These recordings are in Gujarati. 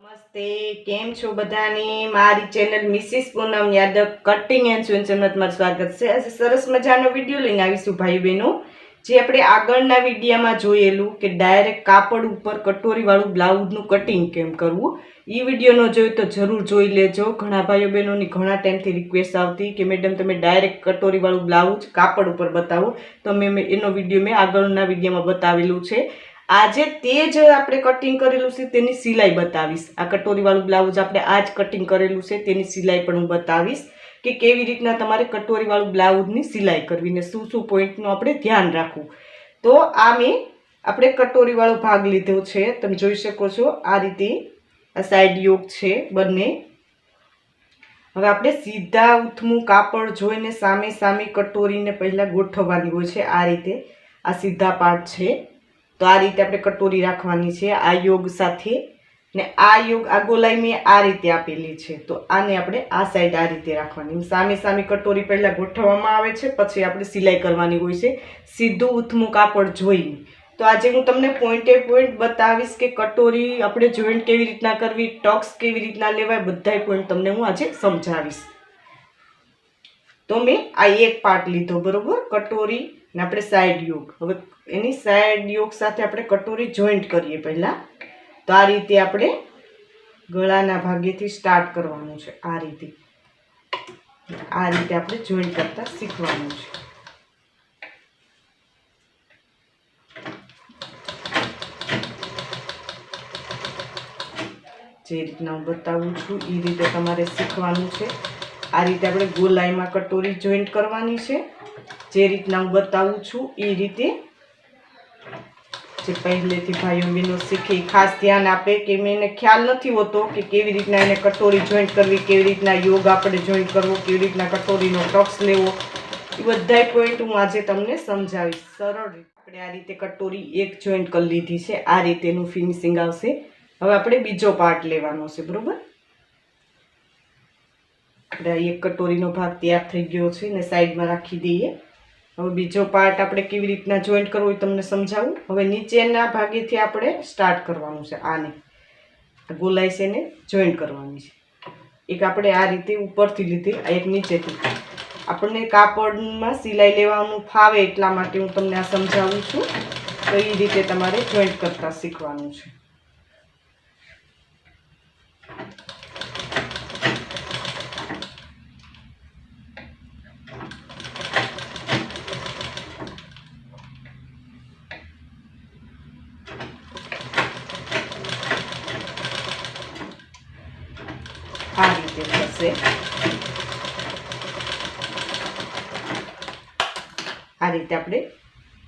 નમસ્તે, કેમ છો બધાની? મારી channel Mrs Poonam Yadav cutting and સ્વિંચમાં તમારું સ્વાગત છે. આજે સરસ મજાનો વિડીયો લઈને આવીશું ભાઈ બહેનો. જે આપણે આગળના વિડીયોમાં જોયેલું કે ડાયરેક્ટ કાપડ ઉપર કટોરીવાળું બ્લાઉઝનું કટિંગ કેમ કરવું, એ વિડીયો ન જોયું તો જરૂર જોઈ લેજો. ઘણા ભાઈઓ બહેનોની ઘણા ટાઈમથી રિક્વેસ્ટ આવતી કે મેડમ તમે ડાયરેક્ટ કટોરીવાળું બ્લાઉઝ કાપડ ઉપર બતાવો, તો એનો વિડીયો મેં આગળના વિડીયોમાં બતાવેલું છે. આજે તે જ આપણે કટિંગ કરેલું છે તેની સિલાઈ બતાવીશ. આ કટોરીવાળું બ્લાઉઝ આપણે આજ કટિંગ કરેલું છે તેની સિલાઈ પણ હું બતાવીશ કે કેવી રીતના તમારે કટોરીવાળું બ્લાઉઝની સિલાઈ કરવી ને શું શું પોઈન્ટનું આપણે ધ્યાન રાખવું. તો આ મેં આપણે કટોરીવાળો ભાગ લીધો છે, તમે જોઈ શકો છો. આ રીતે આ સાઈડ યોક છે બંને. હવે આપણે સીધા ઉથમું કાપડ જોઈને સામે સામે કટોરીને પહેલાં ગોઠવવાની હોય છે. આ રીતે આ સીધા પાર્ટ છે, તો આ રીતે આપણે કટોરી રાખવાની છે આ યોગ સાથે. ને આ યોગ આ ગોલાઈ મેં આ રીતે આપેલી છે, તો આને આપણે આ સાઈડ આ રીતે રાખવાની. સામે સામે કટોરી પહેલાં ગોઠવવામાં આવે છે, પછી આપણે સિલાઈ કરવાની હોય છે સીધું ઉથમું કાપડ જોઈને. તો આજે હું તમને પોઈન્ટે પોઈન્ટ બતાવીશ કે કટોરી આપણે જોઈન્ટ કેવી રીતના કરવી, ટક્સ કેવી રીતના લેવાય, બધા પોઈન્ટ તમને હું આજે સમજાવીશ. તો મેં આ એક પાર્ટ લીધો બરોબર, કટોરી ને આપણે સાઈડ યોગ. હવે એની સાઈડ યોગ સાથે આપણે કટોરી જોઈન્ટ કરીએ પહેલાં. તો આ રીતે આપણે ગળાના ભાગેથી સ્ટાર્ટ કરવાનું છે. આ રીતે આપણે જોઈન્ટ કરતા શીખવાનું છે. જે રીતના હું બતાવું છું એ રીતે તમારે શીખવાનું છે. આ રીતે આપણે ગોલાઈમાં કટોરી જોઈન્ટ કરવાની છે. જે રીતના હું બતાવું છું એ રીતે જે પહેલેથી ભાઈઓ બહેનો શીખી ખાસ ધ્યાન આપે કે એને ખ્યાલ નથી હોતો કે કેવી રીતના એને કટોરી જોઈન્ટ કરવી, કેવી રીતના યોગ આપણે જોઈન્ટ કરવો, કેવી રીતના કટોરીનો ટક્સ લેવો, એ બધા પોઈન્ટ હું આજે તમને સમજાવીશ સરળ રીતે. આપણે આ રીતે કટોરી એક જોઈન્ટ કરી લીધી છે, આ રીતેનું ફિનિશિંગ આવશે. હવે આપણે બીજો પાર્ટ લેવાનો છે બરોબર. આપણે એક કટોરીનો ભાગ તૈયાર થઈ ગયો છે ને સાઈડમાં રાખી દઈએ. હવે બીજો પાર્ટ આપણે કેવી રીતના જોઈન્ટ કરવો એ તમને સમજાવું. હવે નીચેના ભાગેથી આપણે સ્ટાર્ટ કરવાનું છે. આને ગોલાઈ છે ને જોઈન્ટ કરવાની છે. એક આપણે આ રીતે ઉપરથી લીધી, આ એક નીચેથી. આપણને કાપડમાં સિલાઈ લેવાનું ફાવે એટલા માટે હું તમને આ સમજાવું છું. તો એ રીતે તમારે જોઈન્ટ કરતા શીખવાનું છે. આ રીતે થશે. આ રીતે આપણે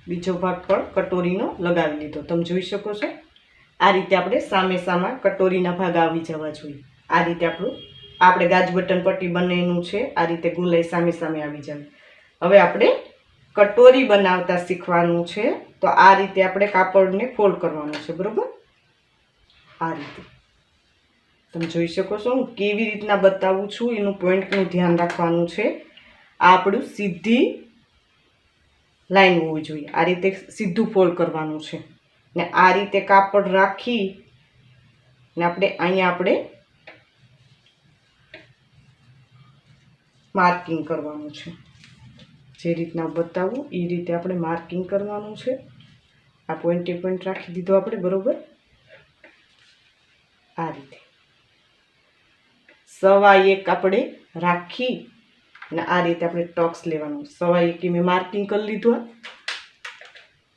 બીજો ભાગ પણ કટોરીનો લગાવી લીધો, તમે જોઈ શકો છો. આ રીતે આપણે સામે સામા કટોરીના ભાગ આવી જવા જોઈએ. આ રીતે આપણે ગાજ બટન પટ્ટી બંનેનું છે. આ રીતે ગોલાઈ સામે સામે આવી જાય. હવે આપણે કટોરી બનાવતા શીખવાનું છે. તો આ રીતે આપણે કાપડને ફોલ્ડ કરવાનું છે બરોબર. આ રીતે તમે જોઈ શકો છો હું કેવી રીતના બતાવું છું, એનું પોઈન્ટનું ધ્યાન રાખવાનું છે. આ આપણું સીધી લાઈન હોવી જોઈએ. આ રીતે સીધું ફોલ્ડ કરવાનું છે ને આ રીતે કાપડ રાખી ને અહીંયા આપણે માર્કિંગ કરવાનું છે. જે રીતના બતાવું એ રીતે આપણે માર્કિંગ કરવાનું છે. આ પોઈન્ટે પોઈન્ટ રાખી દીધો આપણે બરોબર. આ રીતે 1.25 આપણે રાખી ને આ રીતે આપણે ટક્સ લેવાનું. 1.25 મેં માર્કિંગ કરી લીધું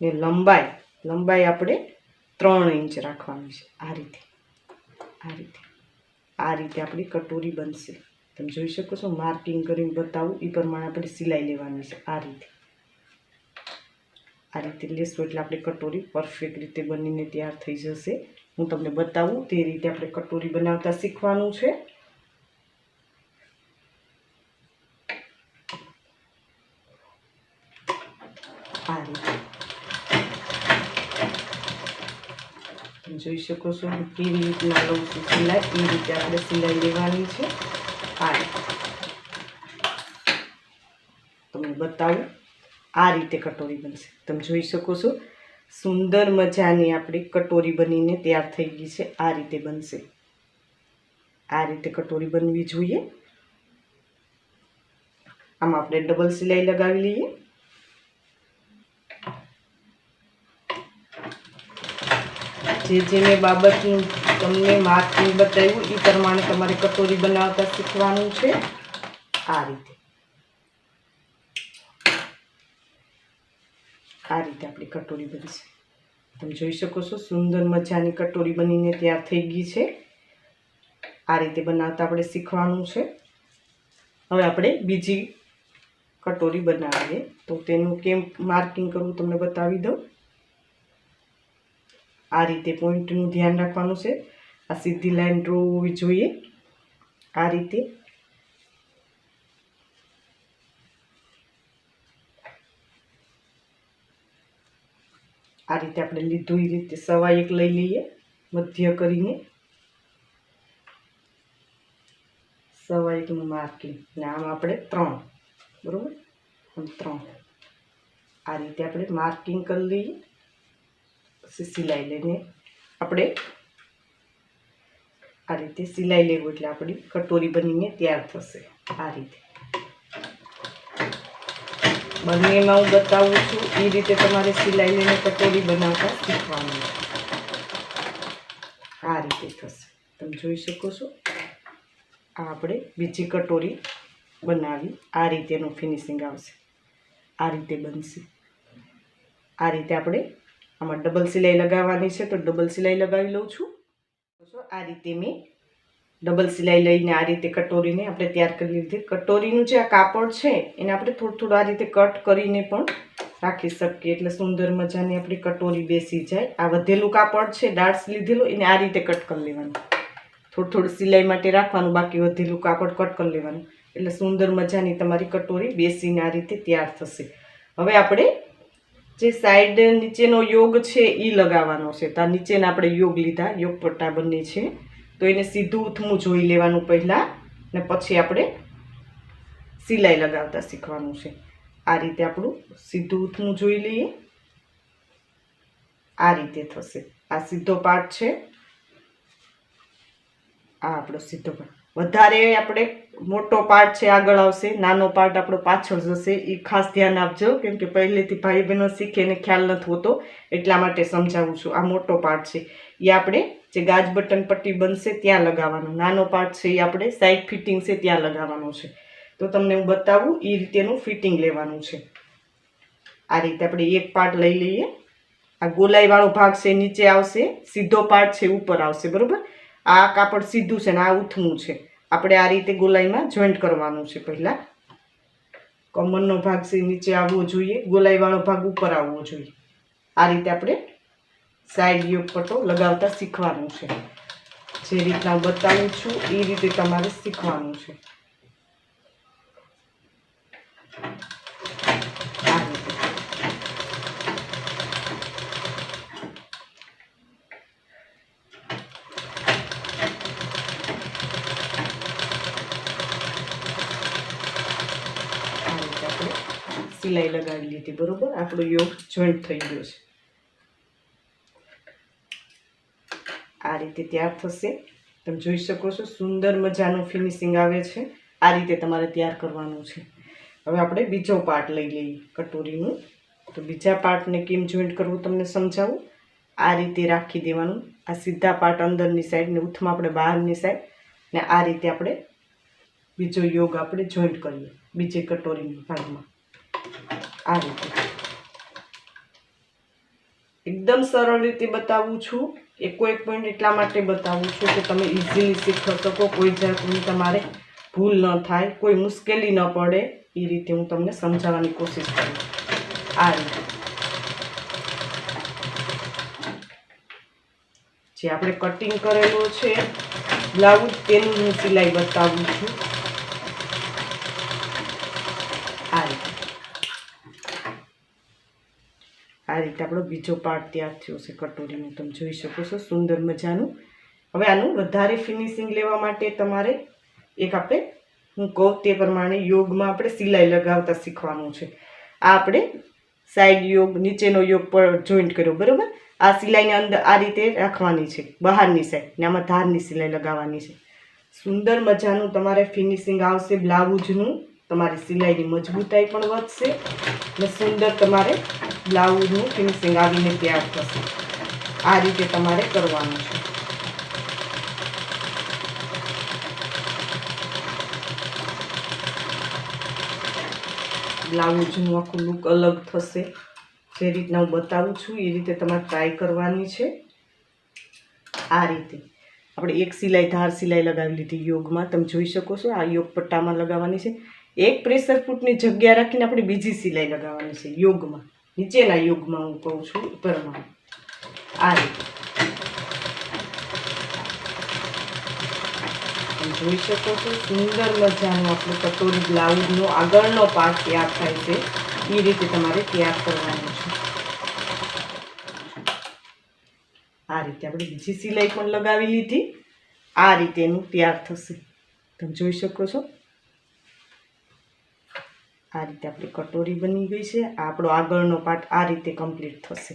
ને લંબાઈ આપણે 3 ઇંચ રાખવાની છે. આ રીતે આપણી કટોરી બનશે. તમે જોઈ શકો છો માર્કિંગ કરીને બતાવું એ પ્રમાણે આપણે સિલાઈ લેવાની છે. આ રીતે લેશું એટલે આપણી કટોરી પરફેક્ટ રીતે બનીને તૈયાર થઈ જશે. હું તમને બતાવું તે રીતે આપણે કટોરી બનાવતા શીખવાનું છે. આ રીતે જોઈ શકો છો કેવી રીતના લઉં છું સિલાઈ, એ રીતે આપણે સિલાઈ લેવાની છે. આ રીતે તમને બતાવું આ રીતે કટોરી બનશે. તમે જોઈ શકો છો સુંદર મજાની આપણી કટોરી બનીને તૈયાર થઈ ગઈ છે. આ રીતે બનશે. આ રીતે કટોરી બનવી જોઈએ. આમાં આપણે ડબલ સિલાઈ લગાવી લઈએ. જે મેં બાબતનું તમને માર્કિંગ બતાવ્યું એ પ્રમાણે તમારે કટોરી બનાવતા શીખવાનું છે. આ રીતે આપણી કટોરી બનશે. તમે જોઈ શકો છો સુંદર મજાની કટોરી બનીને તૈયાર થઈ ગઈ છે. આ રીતે બનાવતા આપણે શીખવાનું છે. હવે આપણે બીજી કટોરી બનાવીએ. તો તેનું કેમ માર્કિંગ કરવું તમને બતાવી દઉં. આ રીતે પોઈન્ટનું ધ્યાન રાખવાનું છે. આ સીધી લાઈન ડ્રો હોવી જોઈએ. આ રીતે આપણે લીધું એ રીતે 1.25 લઈ લઈએ મધ્ય કરીને. 1.25નું માર્કિંગ ને આમ આપણે 3 બરોબર 3 આ રીતે આપણે માર્કિંગ કરી લઈએ. સિલાઈ લઈને આપણે આ રીતે સિલાઈ લેવું એટલે આપણી કટોરી બનીને તૈયાર થશે. આ રીતે બંનેમાં હું બતાવું છું એ રીતે તમારે સિલાઈ લઈને કટોરી બનાવતા શીખવાનું. આ રીતે થશે. તમે જોઈ શકો છો. આ આપણે બીજી કટોરી બનાવી. આ રીતેનું ફિનિશિંગ આવશે. આ રીતે બનશે. આ રીતે આપણે આમાં ડબલ સિલાઈ લગાવવાની છે તો ડબલ સિલાઈ લગાવી લઉં છું. આ રીતે મેં ડબલ સિલાઈ લઈને આ રીતે કટોરીને આપણે તૈયાર કરી લીધી. કટોરીનું જે આ કાપડ છે એને આપણે થોડું આ રીતે કટ કરીને પણ રાખી શકીએ એટલે સુંદર મજાની આપણી કટોરી બેસી જાય. આ વધેલું કાપડ છે ડાર્ટ્સ લીધેલું એને આ રીતે કટ કરી લેવાનું. થોડું સિલાઈ માટે રાખવાનું, બાકી વધેલું કાપડ કટ કરી લેવાનું એટલે સુંદર મજાની તમારી કટોરી બેસીને આ રીતે તૈયાર થશે. હવે આપણે જે સાઈડ નીચેનો યોગ છે એ લગાવવાનો છે. તો આ નીચેના આપણે યોગ લીધા, યોગ પટ્ટા બંને છે તો એને સીધું ઉથમું જોઈ લેવાનું પહેલાં ને પછી આપણે સિલાઈ લગાવતા શીખવાનું છે. આ રીતે આપણું સીધું ઉથમું જોઈ લઈએ. આ રીતે થશે. આ સીધો પાર્ટ છે. આ આપણો સીધો પાર્ટ. વધારે આપણે મોટો પાર્ટ છે આગળ આવશે, નાનો પાર્ટ આપણો પાછળ જશે. એ ખાસ ધ્યાન આપજો કેમ કે પહેલેથી ભાઈ બહેનો શીખે એને ખ્યાલ નથી હોતો એટલા માટે સમજાવું છું. આ મોટો પાર્ટ છે એ આપણે જે ગાજ બટન પટ્ટી બનશે ત્યાં લગાવવાનું. નાનો પાર્ટ છે એ આપણે સાઈડ ફિટિંગ છે ત્યાં લગાવવાનું છે. તો તમને હું બતાવું એ રીતેનું ફિટિંગ લેવાનું છે. આ રીતે આપણે એક પાર્ટ લઈ લઈએ. આ ગોલાઈવાળો ભાગ છે નીચે આવશે, સીધો પાર્ટ છે ઉપર આવશે. બરાબર. આ કાપડ સીધું છે ને આ ઉથમું છે. આપણે આ રીતે ગોલાઈમાં જોઈન્ટ કરવાનું છે. પહેલાં કમરનો ભાગ છે નીચે આવવો જોઈએ, ગોલાઈવાળો ભાગ ઉપર આવવો જોઈએ. આ રીતે આપણે સાઈડ યોગ પટ્ટો લગાવતા શીખવાનું છે. જે રીતના હું બતાવું છું એ રીતે તમારે શીખવાનું છે. આ રીતે સિલાઈ લગાવી લીધી. બરોબર. આપણો યોગ જોઈન્ટ થઈ ગયો છે. આ રીતે તૈયાર થશે. તમે જોઈ શકો છો સુંદર મજાનું ફિનિશિંગ આવે છે. આ રીતે તમારે તૈયાર કરવાનું છે. હવે આપણે બીજો પાર્ટ લઈ લઈએ કટોરીનું. તો બીજા પાર્ટને કેમ જોઈન્ટ કરવું તમને સમજાવું. આ રીતે રાખી દેવાનું. આ સીધા પાર્ટ અંદરની સાઈડ ને ઉથમાં આપણે બહારની સાઈડ ને આ રીતે આપણે બીજો યોગ આપણે જોઈન્ટ કરીએ બીજી કટોરીના ભાગમાં. આ રીતે એકદમ સરળ રીતે બતાવું છું. એકો એક પોઈન્ટ એટલા માટે બતાવું છું કે તમે ઇઝીલી શીખી શકો, કોઈ જાતની તમારે ભૂલ ન થાય, કોઈ મુશ્કેલી ન પડે એ રીતે હું તમને સમજાવવાની કોશિશ કરું. આ રીતે જે આપણે કટિંગ કરેલો છે બ્લાઉઝ તેનું હું સિલાઈ બતાવું છું. આ રીતે આપણો બીજો પાર્ટ તૈયાર થયો છે કટોરીનું. તમે જોઈ શકો છો સુંદર મજાનું. હવે આનું વધારે ફિનિશિંગ લેવા માટે તમારે એક આપણે હું કહું તે પ્રમાણે યોગમાં આપણે સિલાઈ લગાવતા શીખવાનું છે. આ આપણે સાઈડ યોગ નીચેનો યોગ પર જોઈન્ટ કર્યો, બરાબર. આ સિલાઈને અંદર આ રીતે રાખવાની છે બહારની સાઈડ, ને આમાં ધારની સિલાઈ લગાવવાની છે. સુંદર મજાનું તમારે ફિનિશિંગ આવશે બ્લાઉઝનું. તમારી સિલાઈની મજબૂતાઈ પણ વધશે ને સુંદર તમારે બ્લાઉઝનું ફિનિશિંગ આવીને તૈયાર થશે. આ રીતે તમારે કરવાનું છે. બ્લાઉઝનું આખું લુક અલગ થશે. જે રીતના હું બતાવું છું એ રીતે તમારે ટ્રાય કરવાની છે. આ રીતે આપણે એક સિલાઈ ધાર સિલાઈ લગાવી લીધી યોગમાં, તમે જોઈ શકો છો. આ યોગ પટ્ટામાં લગાવવાની છે. એક પ્રેશર ફૂટની જગ્યા રાખીને આપણે બીજી સિલાઈ લગાવવાની છે યોગમાં, નીચેના યોગમાં હું કહું છું, ઉપરમાં. આ રીતે તમે જોઈ શકો છો. સુંદર મજાનું આપણું કટોરી બ્લાઉઝનો આગળનો પાર્ટ તૈયાર થાય છે. એ રીતે તમારે તૈયાર કરવાનું છે. આ રીતે આપણે બીજી સિલાઈ પણ લગાવી લીધી. આ રીતે એનું તૈયાર થશે, તમે જોઈ શકો છો. આ રીતે આપણી કટોરી બની ગઈ છે. આપણો આગળનો પાર્ટ આ રીતે કમ્પ્લીટ થશે.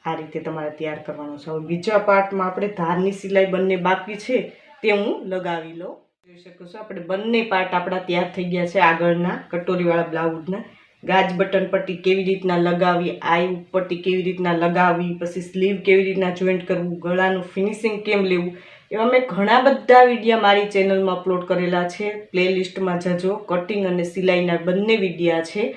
આ રીતે તમારે તૈયાર કરવાનો છે. હવે બીજા પાર્ટમાં આપણે ધારની સિલાઈ બંને બાકી છે તે હું લગાવી લઉં. જોઈ શકો છો આપણે બંને પાર્ટ આપણા તૈયાર થઈ ગયા છે. આગળના કટોરીવાળા બ્લાઉઝના ગાજ બટન પટ્ટી કેવી રીતના લગાવી, આઈ પટ્ટી કેવી રીતના લગાવી, પછી સ્લીવ કેવી રીતના જોઈન્ટ કરવું, ગળાનું ફિનિશિંગ કેમ લેવું, એવા મેં ઘણા બધા વિડીયા મારી ચેનલમાં અપલોડ કરેલા છે. પ્લેલિસ્ટમાં જજો. કટિંગ અને સિલાઈના બંને વિડીયા છે.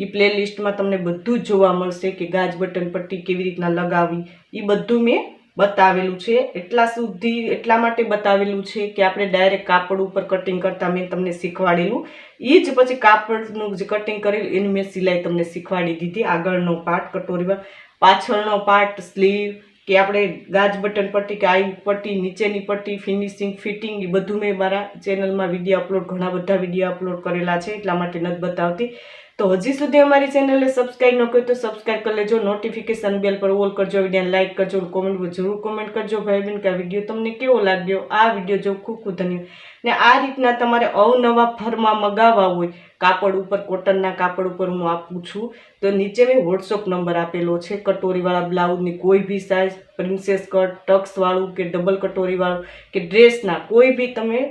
એ પ્લેલિસ્ટમાં તમને બધું જ જોવા મળશે કે ગાજ બટન પટ્ટી કેવી રીતના લગાવી, એ બધું મેં બતાવેલું છે. એટલા માટે બતાવેલું છે કે આપણે ડાયરેક્ટ કાપડ ઉપર કટિંગ કરતાં મેં તમને શીખવાડેલું. એ જ પછી કાપડનું જે કટિંગ કરેલું એની મેં સિલાઈ તમને શીખવાડી દીધી. આગળનો પાર્ટ કટોરીમાં, પાછળનો પાર્ટ સ્લીવ કે આપણે ગાજ બટન પટ્ટી કે આઈ પટ્ટી, નીચેની પટ્ટી, ફિનિશિંગ, ફિટિંગ, એ બધું મેં મારા ચેનલમાં વિડીયો અપલોડ, ઘણા બધા વિડીયો અપલોડ કરેલા છે. એટલા માટે નથી બતાવતી. તો હજી સુધી અમારી ચેનલને સબસ્ક્રાઈબ ન કર્યું તો સબસ્ક્રાઈબ કરી લેજો. નોટિફિકેશન બેલ પર ઓલ કરજો. વિડીયોને લાઇક કરજો. કોમેન્ટમાં જરૂર કોમેન્ટ કરજો ભાઈ બહેન કે આ વિડીયો તમને કેવો લાગ્યો. આ વિડીયો જો ખૂબ ખૂબ ધન્યવાદ. ને આ રીતના તમારે અવનવા ફરમાં મગાવવા હોય કાપડ ઉપર, કોટનના કાપડ ઉપર હું આપું છું, તો નીચે મેં વોટ્સઅપ નંબર આપેલો છે. કટોરીવાળા બ્લાઉઝની કોઈ બી સાઇઝ, પ્રિન્સેસ કટ, ટક્સવાળું કે ડબલ કટોરીવાળું કે ડ્રેસના કોઈ બી તમે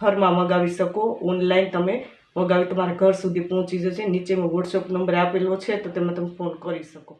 ફરમાં મગાવી શકો. ઓનલાઈન તમે મગાવી તમારા ઘર સુધી પહોંચી જશે. નીચે મેં વોટ્સઅપ નંબર આપેલો છે, તો તમે ફોન કરી શકો.